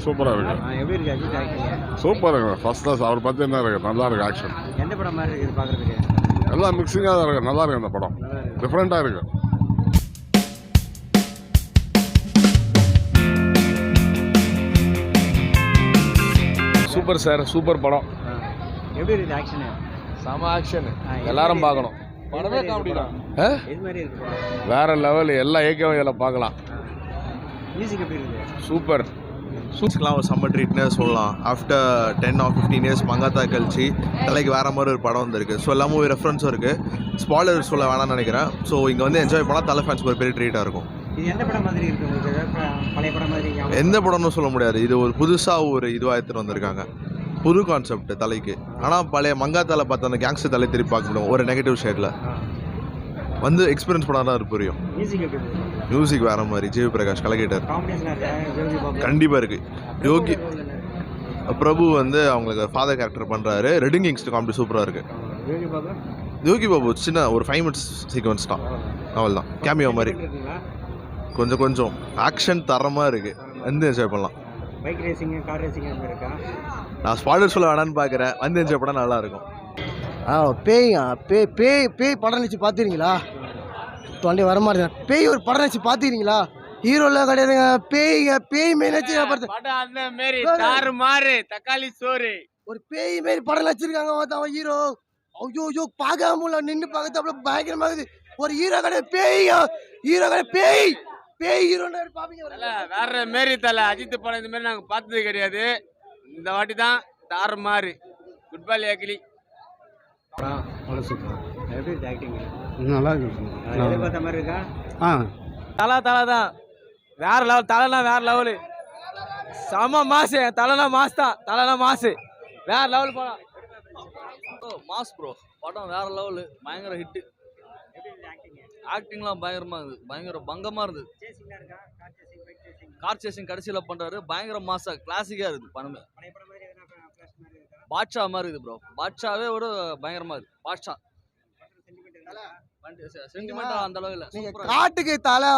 சூப்பராக இருக்கு. எப்படி இருக்கு அஜித் ஆக்டிங்? சூப்பராக ஃபர்ஸ்ட் கிளாஸ். அவர் பற்றி என்ன இருக்கு, நல்லா இருக்கு ஆக்ஷன். எந்த படம் மாதிரி இருக்குது பார்க்குறதுக்கு? எல்லாம் மிக்சிங்காக தான் இருக்கு, நல்லா இருக்கு. அந்த படம் டிஃப்ரெண்ட்டாக இருக்கு. சூப்பர் சார், சூப்பர் படம். எப்படி இருக்குது ஆக்ஷனு? செம ஆக்ஷன், எல்லாரும் பார்க்கணும். படமே காமெடி தான். இது மாதிரி இருக்கு, வேற லெவல். எல்லா ஏகேவும் இதில் பார்க்கலாம். மியூசிக் எப்படி இருக்குது? சூப்பர். சூஸ்க்கெலாம் ஒரு செம்ம ட்ரீட்னே சொல்லலாம். ஆஃப்டர் 10 or 15 years மங்காத்தா கழிச்சு தலைக்கு வேறு மாதிரி ஒரு படம் வந்திருக்கு. ஸோ எல்லா மூவி ரெஃபரன்ஸும் இருக்குது. ஸ்பாய்லர் சொல்ல வேணாம்னு நினைக்கிறேன். ஸோ இங்கே வந்து என்ஜாய் பண்ணால் தலை ஃபேன்ஸ்க்கு ஒரு பெரிய ட்ரீட்டாக இருக்கும். இது எந்த படம் மாதிரி இருக்குது உங்களுக்கு? பழைய படம் மாதிரி? எந்த படம்னு சொல்ல முடியாது. இது ஒரு புதுசாக ஒரு இதுவாக எடுத்துகிட்டு வந்திருக்காங்க. புது கான்செப்ட் தலைக்கு. ஆனால் பழைய மங்காத்தால பார்த்து அந்த கேங்ஸ்டர் தலை திருப்பி பார்க்க முடியும் ஒரு நெகட்டிவ் ஷேடில். வந்து எக்ஸ்பீரியன்ஸ் பண்ணால் தான் புரியும். மியூசிக் வேறு மாதிரி. ஜிவி பிரகாஷ் கலக்கிட்டார். கண்டிப்பாக இருக்குது. யோகி பிரபு வந்து அவங்களுக்கு ஃபாதர் கேரக்டர் பண்ணுறாரு. ரெட்டிங் கிங்ஸ்டர் காமெடி சூப்பராக இருக்குது. யோகி பாபு சின்ன ஒரு 5 minutes சீக்வன்ஸ் தான், அவள் தான் கேமியோ மாதிரி. கொஞ்சம் கொஞ்சம் ஆக்ஷன் தரமாக இருக்குது, வந்து என்ஜாய் பண்ணலாம். பைக் ரேசிங், கார் ரேசிங் இருக்கா? நான் ஸ்பாய்லர் சொல்ல வேணான்னு பார்க்குறேன். வந்து என்ஜாய் பண்ணால் நல்லாயிருக்கும். பேய்ங்க, பேய் படம் நினச்சி பார்த்துக்கிறீங்களா? தொண்டை வர மாதிரி பேய் ஒரு படம் நினச்சி பார்த்துக்கிறீங்களா? ஹீரோலாம் கிடையாதுங்க, பேய்ங்க. பேய் மாரி நினச்சி தக்காளி சோறு ஒரு பேய் மாரி படம் நினச்சிருக்காங்க. அவன் ஹீரோ ஐயோ பார்க்காம நின்று பார்க்கறது அவ்வளோ பயங்கரமாகுது. ஒரு ஹீரோ கிடையாது, பேய்ங்க. ஹீரோ கிடையாது, பேய். பேய் ஹீரோன்னு பார்ப்பீங்க. வேற மாரி தலை அஜித் படம் இந்த மாதிரி நாங்கள் பார்த்தது கிடையாது. இந்த வாட்டி தான் தாறு மாறு. குட் பால் ஏக்கிலி. எப்படி இருக்கு ஆக்டிங்? நல்லா இருக்கு. எதிர்பார்த்த மாதிரி இருக்கா? தலை தான் வேற லெவல். தலைனா வேற லெவலு. செம மாசு. தலைனா மாஸ் தான். தலைனா மாசு வேற லெவல் படம். Mass bro. படம் வேற லெவலு. பயங்கர ஹிட்டு. ஆக்டிங்லாம் பயங்கரமாக இருக்குது. பயங்கர பங்கமாக இருந்தது. கார் சேசிங் கடைசியில் பண்ணுறாரு. பயங்கர மாசா கிளாசிக்காக இருக்குது படமே. பாட்ஷா மாதிரி இருக்குது ப்ரோ. பாட்ஷாவே ஒரு பயங்கரமாக இருக்குது. பாட்ஷா சென்டிமெண்டா அந்த அளவு இல்லை. காட்டுக்கு தலை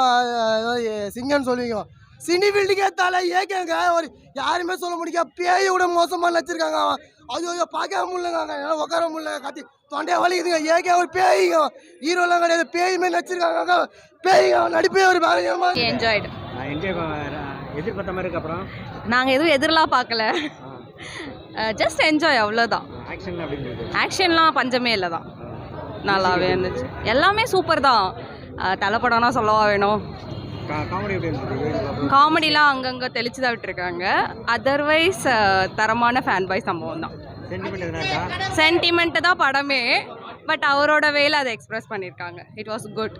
சிங்கன்னு சொல்லுவீங்க, சினி ஃபீல்டுக்கே தலை ஏக்கங்க. ஒரு யாருமே சொல்ல முடியாது. பேயை விட மோசமாக நடிச்சிருக்காங்க. ஐயோ பார்க்க முடியலங்க, என்னால் உட்கார முடியல. கத்தி தொண்டையை வலிக்குதுங்க. ஏகே ஒரு பேய்ங்க. ஹீரோலாம் கிடையாது, பேய் மாரி நடிச்சிருக்காங்க. பேய்ங்க நடிப்பே ஒரு பயங்கரமாக என்ஜாய்டு. எதிர்பார்த்த மாதிரி இருக்கு. அப்புறம் நாங்கள் எதுவும் எதிரெலாம் பார்க்கல, ஜஸ்ட் என்ஜாய் அவ்வளோதான். ஆக்ஷன்லாம் பஞ்சமே இல்லை தான், நல்லாவே இருந்துச்சு. எல்லாமே சூப்பர் தான். தலைப்படம்னா சொல்லவா வேணும். காமெடிலாம் அங்கங்கே தெளிச்சு தான் விட்டுருக்காங்க. அதர்வைஸ் தரமான ஃபேன் பாய் சம்பவம் தான். சென்டிமெண்ட்டு தான் படமே. பட் அவரோட வேலை அதை எக்ஸ்பிரஸ் பண்ணியிருக்காங்க. It was good.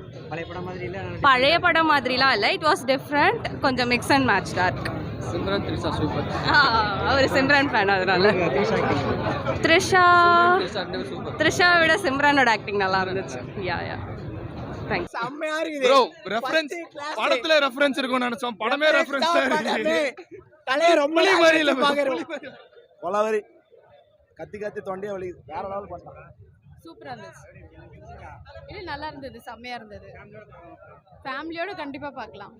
பழைய படம் மாதிரிலாம் இல்லை, இட் வாஸ் டிஃப்ரெண்ட். கொஞ்சம் மிக்ஸ் அண்ட் மேட்ச்டாக இருக்கு. சிம்ரன் த்ரிஷா சூப்பர். அவர் சிம்ரன் ஃபேன், அதனால. த்ரிஷா விட சிம்ரனோட ஆக்டிங் நல்லா இருந்துச்சு. Yeah thanks. செம்மையா இருக்குது ப்ரோ. ரெஃபரன்ஸ் படத்துல ரெஃபரன்ஸ் இருக்கும்னு நினைச்சோம். படமே ரெஃபரன்ஸ் தலைய ரொம்ப மாதிரி இல்ல. கொலவரி கத்தி தொண்டையை வலிக்குது. வேற லெவல் பண்ணாங்க. சூப்பராக இருந்துச்சு. இது நல்லா இருந்தது, செம்மையாக இருந்தது. ஃபேமிலியோடு கண்டிப்பாக பார்க்கலாம்.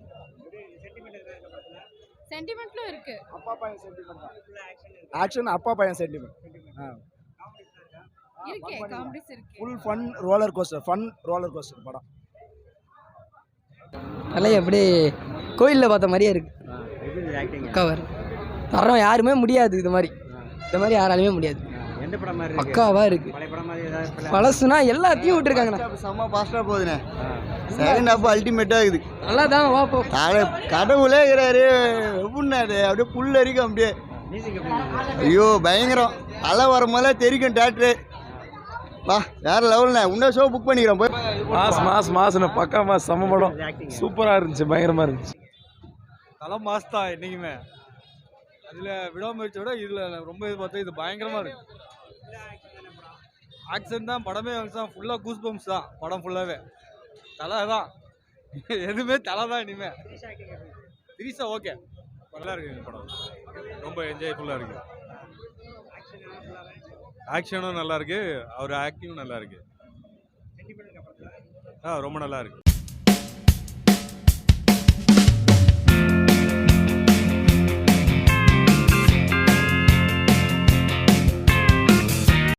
சென்டிமெண்ட்லும் இருக்கு. அப்பா பையன் சென்டிமெண்ட். ஆக்ஷன் அப்பா பையன் சென்டிமெண்ட். இருக்கே, காமெடிஸ் இருக்கு. ஃபுல் ஃபன் ரோலர் கோஸ்டர் படம். நல்லா எப்படி கோயிலில் பார்த்த மாதிரியே இருக்கு. கவர் தரம் யாருமே முடியாது. இது மாதிரி யாராலுமே முடியாது. பக்காவா இருக்கு. பழசுனா எல்லாத்தையும் விட்டுருக்காங்கண்ணா. செம்ம ஃபாஸ்ட்டாக போகுதுண்ணே. செகண்ட் ஹாஃப் அல்டிமேட்டாக இருக்குது. நல்லா தான் வாப்போம். கடவுளே இருக்கிறாரு. எப்படின்னாரு அப்படியே புல்லரிக்கும். அப்படியே ஐயோ பயங்கரம். அலை வர முதல்ல தெரிக்கும் தேட்ரு. வா வேற லெவல்ண்ணே. இன்னும் ஷோ புக் பண்ணிக்கிறோம். போய் மாசுண்ணே. பக்கா மாஸ். செம்ம படம். சூப்பராக இருந்துச்சு, பயங்கரமாக இருந்துச்சு. தலை மாஸ் தான் என்றைக்குமே. அதில் விடாமுயற்சியோட இதில் ரொம்ப இது பார்த்தா இது பயங்கரமாக இருக்குது. ஆக்ஷன் தான் படமே. ஃபுல்லாக கூஸ் பம்ப்ஸ் தான் படம் ஃபுல்லாகவே. தலை தான், எதுவுமே தலை தான். இனிமேல் திரிசா ஓகே, நல்லா இருக்குது படம். ரொம்ப என்ஜாய்ஃபுல்லாக இருக்குது. ஆக்ஷனும் நல்லா இருக்குது, அவர் ஆக்டிங்கும் நல்லா இருக்குது. ரொம்ப நல்லா இருக்குது.